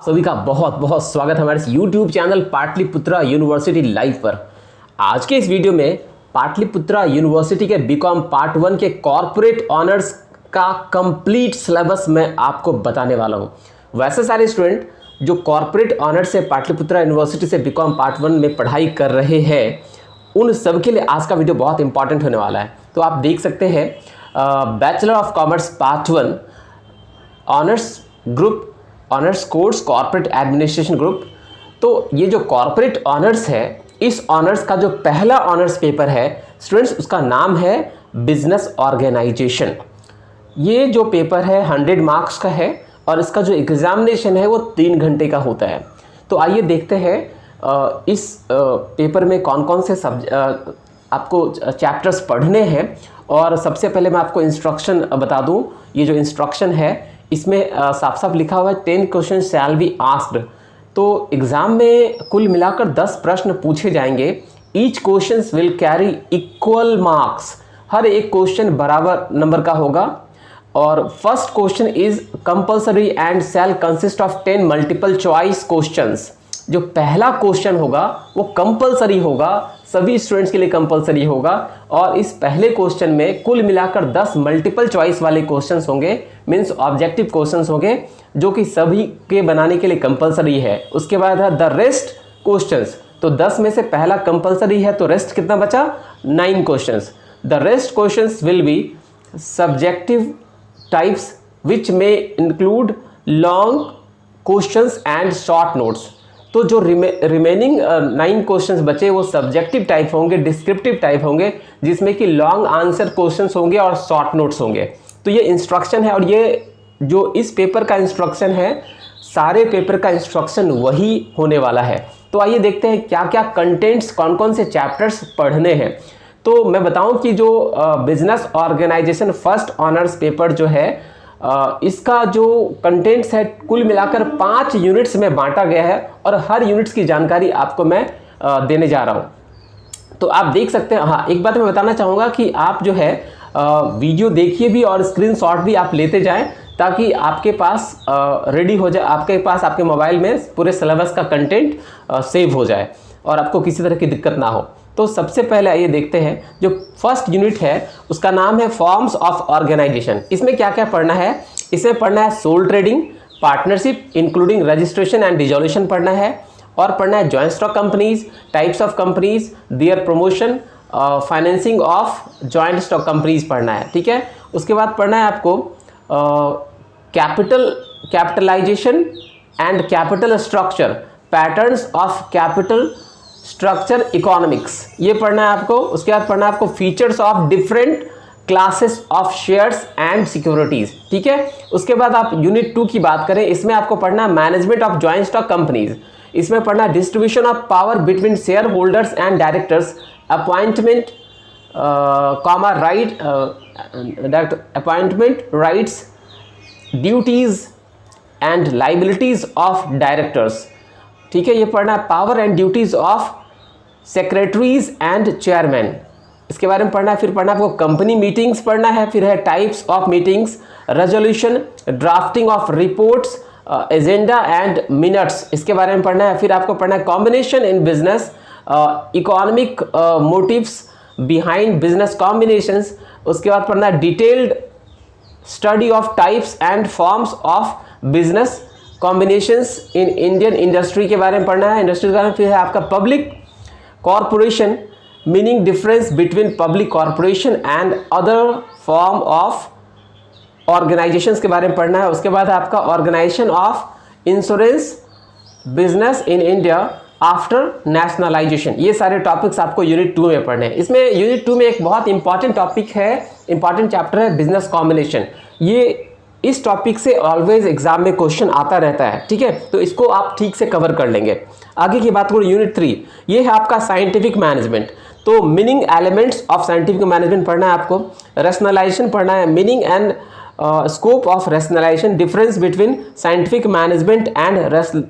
सभी का बहुत बहुत स्वागत है हमारे इस YouTube channel Patliputra university live पर। आज के इस वीडियो में पाटलिपुत्रा यूनिवर्सिटी के बीकॉम पार्ट 1 के कॉर्पोरेट ऑनर्स का कंप्लीट सिलेबस मैं आपको बताने वाला हूं। वैसे सारे स्टूडेंट जो कॉर्पोरेट ऑनर्स से पाटलिपुत्रा यूनिवर्सिटी से बीकॉम पार्ट 1 में पढ़ाई कर रहे हैं उन सब के लिए आज का वीडियो बहुत इंपॉर्टेंट होने वाला है। तो आप देख सकते हैं bachelor of commerce part 1 honours group, honours course corporate administration group. तो ये जो कॉर्पोरेट ऑनर्स है, इस ऑनर्स का जो पहला ऑनर्स पेपर है स्टूडेंट्स, उसका नाम है बिजनेस ऑर्गेनाइजेशन। ये जो पेपर है 100 मार्क्स का है और इसका जो एग्जामिनेशन है वो 3 घंटे का होता है। तो आइए देखते हैं इस पेपर में कौन कौन से आपको चैप्टर्स पढ़ने हैं। और सबसे पहले मैं आपको इंस्ट्रक्शन बता दूं। ये जो इंस्ट्रक्शन है इसमें साफ साफ लिखा हुआ है 10 क्वेश्चन शैल बी आस्क्ड। तो एग्ज़ाम में कुल मिलाकर 10 प्रश्न पूछे जाएंगे। Each question will carry equal marks. हर एक क्वेश्चन बराबर नंबर का होगा। और first question is compulsory and shall consist of 10 multiple choice questions. जो पहला क्वेश्चन होगा वो कंपल्सरी होगा, सभी स्टूडेंट्स के लिए कंपल्सरी होगा। और इस पहले क्वेश्चन में कुल मिलाकर 10 मल्टीपल चॉइस वाले क्वेश्चंस होंगे, मींस ऑब्जेक्टिव क्वेश्चंस होंगे, जो कि सभी के बनाने के लिए कंपल्सरी है। उसके बाद है द रेस्ट क्वेश्चंस। तो 10 में से पहला कंपल्सरी है, तो रेस्ट कितना बचा? 9 questions. The rest questions will be subjective types which may include long questions and short notes. तो जो रिमेनिंग 9 क्वेश्चंस बचे वो सब्जेक्टिव टाइप होंगे, डिस्क्रिप्टिव टाइप होंगे, जिसमें कि लॉन्ग आंसर क्वेश्चंस होंगे और शॉर्ट नोट्स होंगे। तो ये इंस्ट्रक्शन है और ये जो इस पेपर का इंस्ट्रक्शन है, सारे पेपर का इंस्ट्रक्शन वही होने वाला है। तो आइए देखते हैं क्या क्या कंटेंट्स, कौन कौन से चैप्टर्स पढ़ने हैं। तो मैं बताऊं कि जो business organisation first honours paper जो है, इसका जो कंटेंट्स है कुल मिलाकर 5 यूनिट्स में बांटा गया है और हर यूनिट्स की जानकारी आपको मैं देने जा रहा हूं। तो आप देख सकते हैं। हाँ, एक बात मैं बताना चाहूँगा कि आप जो है वीडियो देखिए भी और स्क्रीनशॉट भी आप लेते जाएं, ताकि आपके पास रेडी हो जाए, आपके पास आपके मोबाइल में पूरे सिलेबस का कंटेंट सेव हो जाए और आपको किसी तरह की दिक्कत ना हो। तो सबसे पहले आइए देखते हैं जो फर्स्ट यूनिट है उसका नाम है फॉर्म्स ऑफ ऑर्गेनाइजेशन। इसमें क्या क्या पढ़ना है? इसमें पढ़ना है sole trading, partnership including registration and dissolution पढ़ना है, और पढ़ना है joint stock companies, types of companies, their promotion, financing of joint stock companies पढ़ना है। ठीक है। उसके बाद पढ़ना है आपको capitalisation and capital structure, patterns of capital structure economics, ये पढ़ना है आपको। उसके बाद पढ़ना है आपको features of different classes of shares and securities. ठीक है। उसके बाद आप यूनिट 2 की बात करें, इसमें आपको पढ़ना है management of joint stock companies. इसमें पढ़ना है distribution of power between share holders and directors, appointment appointment rights, duties and liabilities of directors. ठीक है। ये पढ़ना है power and duties of secretaries and chairman, इसके बारे में पढ़ना है। फिर पढ़ना है आपको कंपनी मीटिंग्स पढ़ना है। फिर है types of meetings, resolution, drafting of reports, agenda and minutes, इसके बारे में पढ़ना है। फिर आपको पढ़ना है combination in business, economic motives behind business combinations. उसके बाद पढ़ना है detailed study of types and forms of business combinations in Indian industry के बारे में पढ़ना है, इंडस्ट्री के बारे में। फिर है आपका public corporation, meaning difference between public corporation and other form of organisations के बारे में पढ़ना है। उसके बाद आपका organisation of insurance business in India after nationalisation. ये सारे टॉपिक्स आपको यूनिट 2 में पढ़ने हैं। इसमें यूनिट 2 में एक बहुत इंपॉर्टेंट टॉपिक है, इंपॉर्टेंट चैप्टर है बिजनेस कॉम्बिनेशन। ये इस टॉपिक से ऑलवेज एग्जाम में क्वेश्चन आता रहता है। ठीक है। तो इसको आप ठीक से कवर कर लेंगे। आगे की बात करूँ यूनिट 3, ये है आपका साइंटिफिक मैनेजमेंट। तो meaning elements of scientific management पढ़ना है आपको, रैशनलाइजेशन पढ़ना है, meaning and scope of rationalisation, difference between scientific management and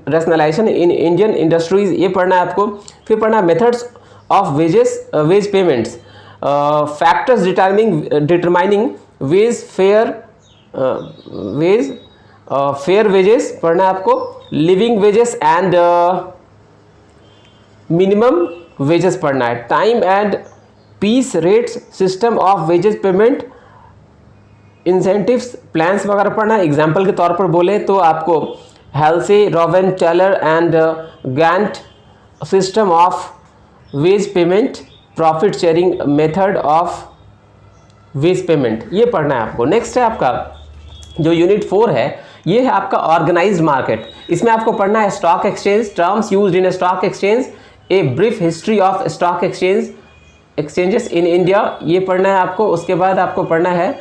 rationalisation in Indian industries, ये पढ़ना है आपको। फिर पढ़ना है methods of wage payments, factors determining wage fair wage fair wages पढ़ना है आपको, living wages and minimum wages पढ़ना है, time and piece rates, system of wages payment, incentives plans वगैरह पढ़ना है। एग्जाम्पल के तौर पर बोले तो आपको Halsey, Rowan, Taylor and Gantt system of wage payment, profit sharing method of wage payment, ये पढ़ना है आपको। नेक्स्ट है आपका जो यूनिट 4 है, ये है आपका ऑर्गेनाइज्ड मार्केट। इसमें आपको पढ़ना है stock exchange, terms used in stock exchange, a brief history of stock exchanges in India, ये पढ़ना है आपको। उसके बाद आपको पढ़ना है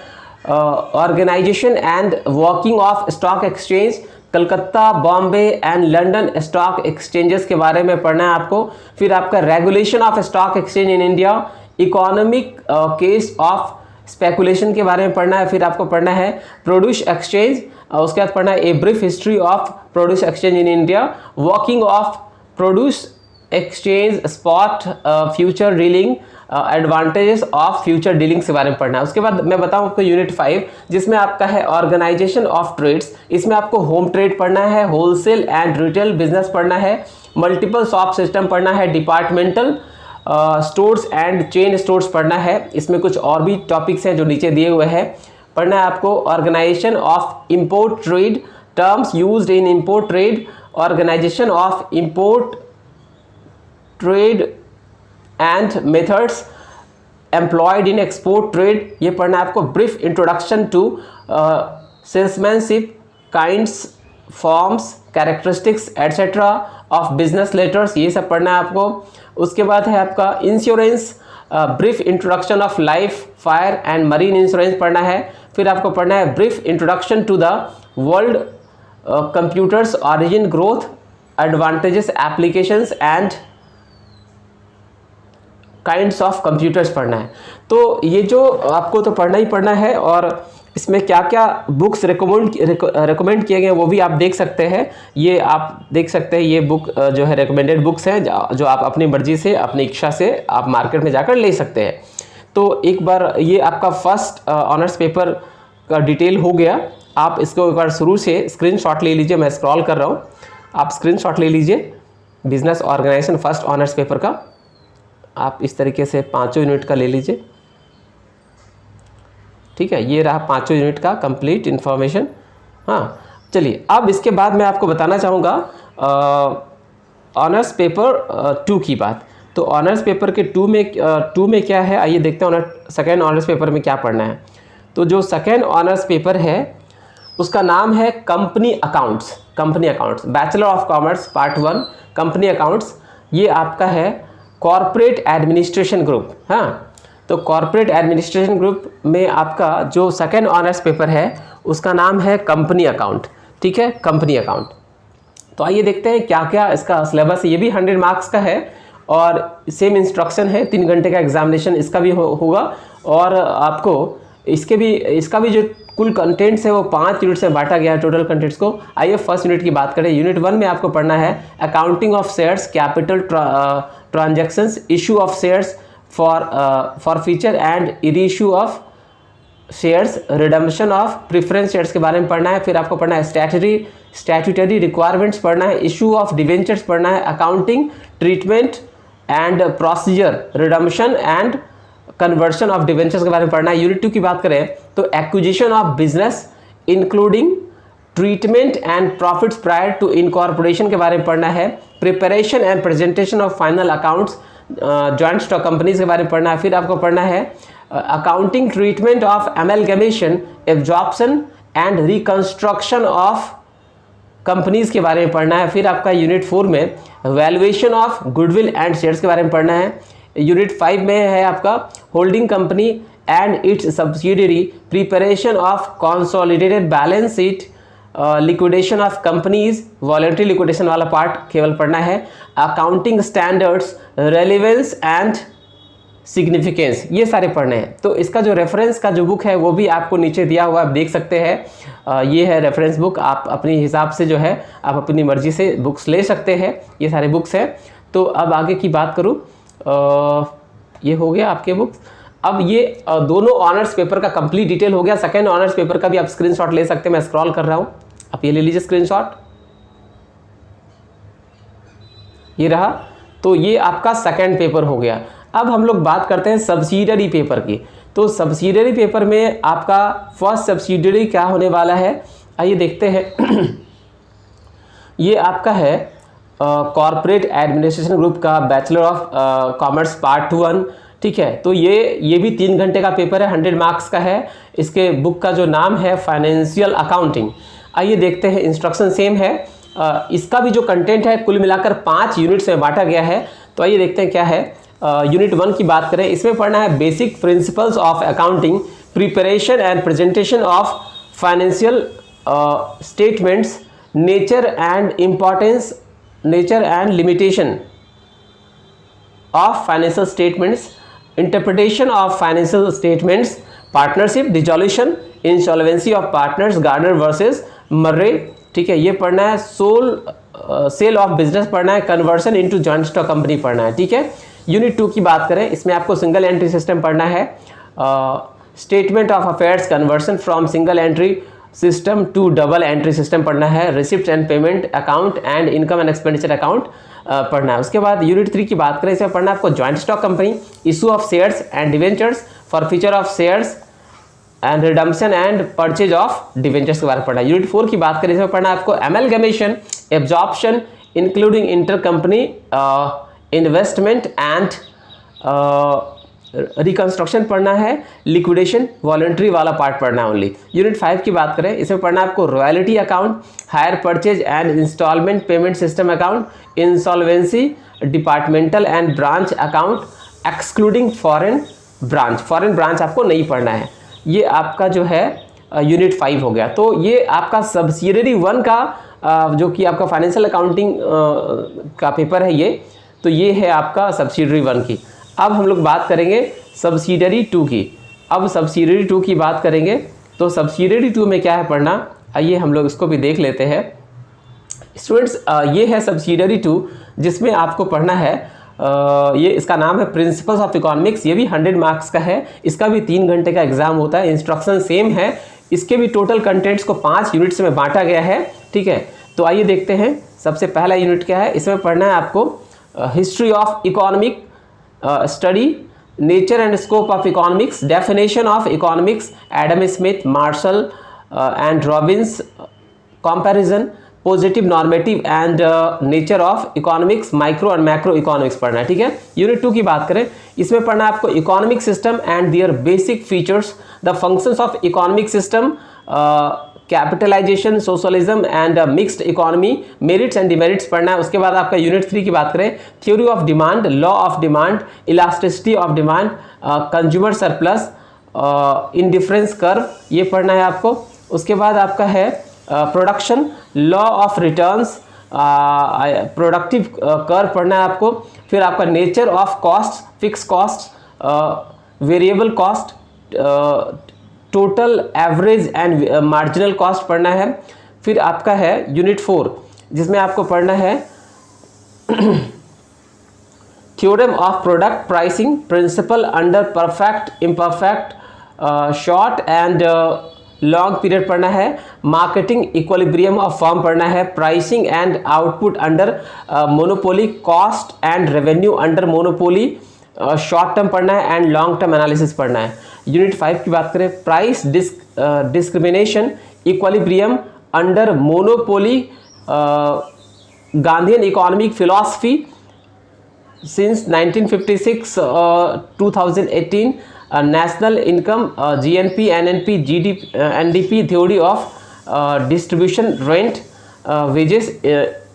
organisation and working of stock exchange, Calcutta, Bombay and London stock exchanges के बारे में पढ़ना है आपको। फिर आपका regulation of stock exchange in India, economic case of speculation के बारे में पढ़ना है। फिर आपको पढ़ना है प्रोड्यूस एक्सचेंज, उसके बाद पढ़ना है ए brief history of produce exchange in India, working of produce exchange, spot future dealing, advantages of future dealings के बारे में पढ़ना है। उसके बाद मैं बताऊं आपको यूनिट 5 जिसमें आपका है ऑर्गेनाइजेशन ऑफ ट्रेड्स। इसमें आपको होम ट्रेड पढ़ना है, होलसेल एंड रिटेल बिजनेस पढ़ना है, मल्टीपल शॉप सिस्टम पढ़ना है, departmental stores and chain stores पढ़ना है। इसमें कुछ और भी टॉपिक्स हैं जो नीचे दिए हुए हैं। पढ़ना है आपको organisation of import trade, terms used in import trade, organisation of import trade and methods employed in export trade, ये पढ़ना है आपको। Brief introduction to salesmanship, kinds, forms, characteristics etcetera of business letters, ये सब पढ़ना है आपको। उसके बाद है आपका insurance, brief introduction of life, fire and marine insurance पढ़ना है। फिर आपको पढ़ना है brief introduction to the world computers, origin, growth, advantages, applications and kinds of computers पढ़ना है। तो ये जो आपको तो पढ़ना ही पढ़ना है, और इसमें क्या क्या बुक्स रिकमेंड किए गए वो भी आप देख सकते हैं। ये आप देख सकते हैं, ये बुक जो है रिकमेंडेड बुक्स हैं जो आप अपनी मर्जी से, अपनी इच्छा से आप मार्केट में जाकर ले सकते हैं। तो एक बार ये आपका फर्स्ट ऑनर्स पेपर का डिटेल हो गया। आप इसको एक बार शुरू से स्क्रीनशॉट ले लीजिए, मैं स्क्रॉल कर रहा हूँ, आप स्क्रीनशॉट ले लीजिए business organisation first honours paper का। आप इस तरीके से 5 यूनिट का ले लीजिए, ठीक है। ये रहा 5 यूनिट का कंप्लीट इन्फॉर्मेशन। हाँ, चलिए अब इसके बाद मैं आपको बताना चाहूँगा ऑनर्स पेपर 2 की बात। तो ऑनर्स पेपर के 2 में क्या है, आइए देखते हैं सेकेंड ऑनर्स पेपर में क्या पढ़ना है। तो जो सेकेंड ऑनर्स पेपर है उसका नाम है company accounts. Company accounts, bachelor of commerce part 1 company accounts, ये आपका है कॉर्पोरेट एडमिनिस्ट्रेशन ग्रुप। हाँ, तो कॉर्पोरेट एडमिनिस्ट्रेशन ग्रुप में आपका जो सेकेंड ऑनर्स पेपर है उसका नाम है कंपनी अकाउंट, ठीक है, कंपनी अकाउंट। तो आइए देखते हैं क्या क्या इसका सिलेबस है। ये भी 100 मार्क्स का है और सेम इंस्ट्रक्शन है, 3 घंटे का एग्जामिनेशन इसका भी होगा। और आपको इसका भी जो कुल कंटेंट्स है वो 5 यूनिट्स में बांटा गया है टोटल कंटेंट्स को। आइए फर्स्ट यूनिट की बात करें। यूनिट 1 में आपको पढ़ना है accounting of shares, capital transactions, issue of shares, for feature and reissue of shares, redemption of preference shares के बारे में पढ़ना है। फिर आपको पढ़ना है स्टैट्यूटरी रिक्वायरमेंट्स पढ़ना है, इशू ऑफ डिवेंचर्स पढ़ना है, accounting treatment and procedure, redemption and conversion of debentures के बारे में पढ़ना है। यूनिट 2 की बात करें तो acquisition of business including treatment and profits prior to incorporation के बारे में पढ़ना है। Preparation and presentation of final accounts joint stock companies के बारे में पढ़ना है। फिर आपको पढ़ना है accounting treatment of amalgamation, absorption and reconstruction of companies के बारे में पढ़ना है। फिर आपका यूनिट 4 में valuation of goodwill and shares के बारे में पढ़ना है। यूनिट 5 में है आपका holding company and it's subsidiary, preparation of consolidated balance sheet, liquidation of companies, voluntary liquidation वाला पार्ट केवल पढ़ना है। Accounting standards, relevance and significance, ये सारे पढ़ने हैं। तो इसका जो रेफरेंस का जो बुक है वो भी आपको नीचे दिया हुआ आप देख सकते हैं। ये है रेफरेंस बुक, आप अपने हिसाब से जो है आप अपनी मर्जी से बुक्स ले सकते हैं। ये सारे बुक्स हैं। तो अब आगे की बात करूँ, ये हो गया आपके बुक्स। अब ये दोनों ऑनर्स पेपर का कंप्लीट डिटेल हो गया। सेकेंड ऑनर्स पेपर का भी आप स्क्रीनशॉट ले सकते हैं, मैं स्क्रॉल कर रहा हूँ। आप ये ले लीजिए स्क्रीनशॉट, ये रहा। तो ये आपका सेकंड पेपर हो गया। अब हम लोग बात करते हैं सब्सिडियरी पेपर की। तो सब्सिडियरी पेपर में आपका फर्स्ट सब्सिडियरी क्या होने वाला है, आइए देखते हैं। ये आपका है कॉर्पोरेट एडमिनिस्ट्रेशन ग्रुप का बैचलर ऑफ कॉमर्स पार्ट 1, ठीक है। तो ये भी 3 घंटे का पेपर है, 100 मार्क्स का है। इसके बुक का जो नाम है फाइनेंशियल अकाउंटिंग। आइए देखते हैं, इंस्ट्रक्शन सेम है। इसका भी जो कंटेंट है कुल मिलाकर 5 यूनिट्स में बांटा गया है। तो आइए देखते हैं क्या है। यूनिट 1 की बात करें, इसमें पढ़ना है basic principles of accounting, preparation and presentation of financial statements, nature and importance, nature and limitation of financial statements, interpretation of financial statements, partnership, dissolution, insolvency of partners, Gardner versus Murray, ठीक है। ये पढ़ना है। Cell of business पढ़ना है। Conversion into joint stock company पढ़ना है, ठीक है। यूनिट 2 की बात करें, इसमें आपको सिंगल एंट्री सिस्टम पढ़ना है। Statement of affairs, conversion from single entry system to double entry system पढ़ना है। Receipt and payment account and income and expenditure account पढ़ना है। उसके बाद यूनिट 3 की बात करें, इसमें पढ़ना है आपको joint stock company, issue of shares and debentures, forfeiture of shares and redemption and purchase of debentures के बारे में पढ़ना है। यूनिट 4 की बात करें, इसमें पढ़ना है आपको amalgamation, absorption including inter company investment and reconstruction पढ़ना है। लिक्विडेशन वॉलंटरी वाला पार्ट पढ़ना है ओनली। यूनिट 5 की बात करें, इसमें पढ़ना है आपको royalty account, hire purchase and instalment payment system account, insolvency, departmental and branch account excluding foreign branch. Foreign branch आपको नहीं पढ़ना है। ये आपका जो है यूनिट 5 हो गया। तो ये आपका सब्सिडियरी 1 का जो कि आपका फाइनेंशियल अकाउंटिंग का पेपर है ये, तो ये है आपका सब्सिडियरी 1 की। अब हम लोग बात करेंगे सब्सिडियरी 2 की। अब सब्सिडियरी 2 की बात करेंगे, तो सब्सिडियरी 2 में क्या है पढ़ना, आइए हम लोग इसको भी देख लेते हैं। स्टूडेंट्स, ये है सब्सिडियरी 2, जिसमें आपको पढ़ना है ये इसका नाम है प्रिंसिपल्स ऑफ इकोनॉमिक्स। ये भी 100 मार्क्स का है। इसका भी 3 घंटे का एग्जाम होता है। इंस्ट्रक्शन सेम है। इसके भी टोटल कंटेंट्स को 5 यूनिट्स में बांटा गया है, ठीक है। तो आइए देखते हैं, सबसे पहला यूनिट क्या है। इसमें पढ़ना है आपको history of economic study, nature and scope of economics, definition of economics, Adam Smith, martial and Robbins, comparison, positive normative and nature of economics, micro and macro economics पढ़ना है, ठीक है। यूनिट 2 की बात करें, इसमें पढ़ना है आपको economic system and their basic features, the functions of economic system, capitalisation, socialism and mixed economy, merits and demerits पढ़ना है। उसके बाद आपका यूनिट 3 की बात करें, theory of demand, law of demand, elasticity of demand, consumer surplus, indifference curve, ये पढ़ना है आपको। उसके बाद आपका है production, law of returns, productive curve पढ़ना है आपको। फिर आपका nature of cost, fix cost, variable cost, total average and marginal cost पढ़ना है। फिर आपका है यूनिट 4, जिसमें आपको पढ़ना है theorem of product pricing, principle under perfect, imperfect, short and long period पढ़ना है। मार्केटिंग इक्विलिब्रियम ऑफ फर्म पढ़ना है। Pricing and output under monopoly, cost and revenue under monopoly, short term पढ़ना है एंड लॉन्ग टर्म एनालिसिस पढ़ना है। Unit 5 की बात करें, price discrimination, equilibrium under monopoly, Gandhian economic philosophy since 1956 2018, national income, GNP, NNP, GDP, NDP, theory of distribution, rent, wages,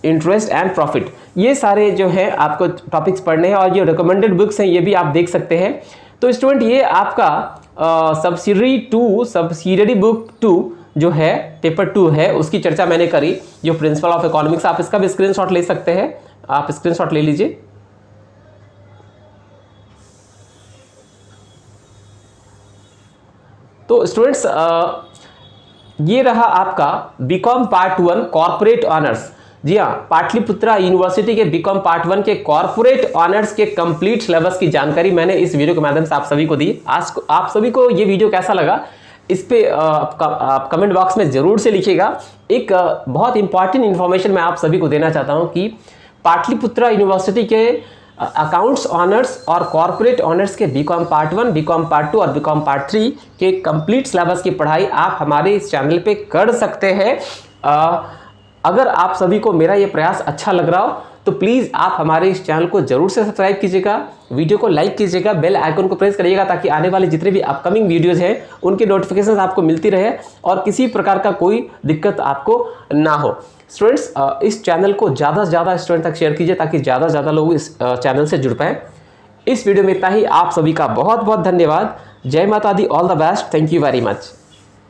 interest and profit. ये सारे जो है आपको टॉपिक्स पढ़ने हैं और ये रिकमेंडेड बुक्स हैं, ये भी आप देख सकते हैं। तो स्टूडेंट, ये आपका सब्सिडियरी बुक 2 जो है, पेपर 2 है, उसकी चर्चा मैंने करी, जो प्रिंसिपल ऑफ इकोनॉमिक्स। आप इसका भी स्क्रीनशॉट ले सकते हैं, आप स्क्रीनशॉट ले लीजिए। तो स्टूडेंट्स, ये रहा आपका बीकॉम पार्ट 1 कॉर्पोरेट ऑनर्स। जी हाँ, पाटलिपुत्रा यूनिवर्सिटी के बीकॉम पार्ट 1 के कॉर्पोरेट ऑनर्स के कंप्लीट सिलेबस की जानकारी मैंने इस वीडियो के माध्यम से आप सभी को दी। आज आप सभी को ये वीडियो कैसा लगा, इस पे आप कमेंट बॉक्स में ज़रूर से लिखिएगा। एक बहुत इंपॉर्टेंट इन्फॉर्मेशन मैं आप सभी को देना चाहता हूँ कि पाटलिपुत्रा यूनिवर्सिटी के अकाउंट्स ऑनर्स और कॉर्पोरेट ऑनर्स के बीकॉम पार्ट 1, बीकॉम पार्ट 2 और बीकॉम पार्ट 3 के कंप्लीट सिलेबस की पढ़ाई आप हमारे इस चैनल पे कर सकते हैं। अगर आप सभी को मेरा ये प्रयास अच्छा लग रहा हो तो प्लीज़ आप हमारे इस चैनल को जरूर से सब्सक्राइब कीजिएगा, वीडियो को लाइक कीजिएगा, बेल आइकन को प्रेस करिएगा ताकि आने वाले जितने भी अपकमिंग वीडियोस हैं उनकी नोटिफिकेशन आपको मिलती रहे और किसी प्रकार का कोई दिक्कत आपको ना हो। स्टूडेंट्स, इस चैनल को ज़्यादा से ज़्यादा स्टूडेंट तक शेयर कीजिए ताकि ज़्यादा से ज़्यादा लोग इस चैनल से जुड़ पाएँ। इस वीडियो में इतना ही। आप सभी का बहुत बहुत धन्यवाद। जय माता दी, all the best, thank you very much.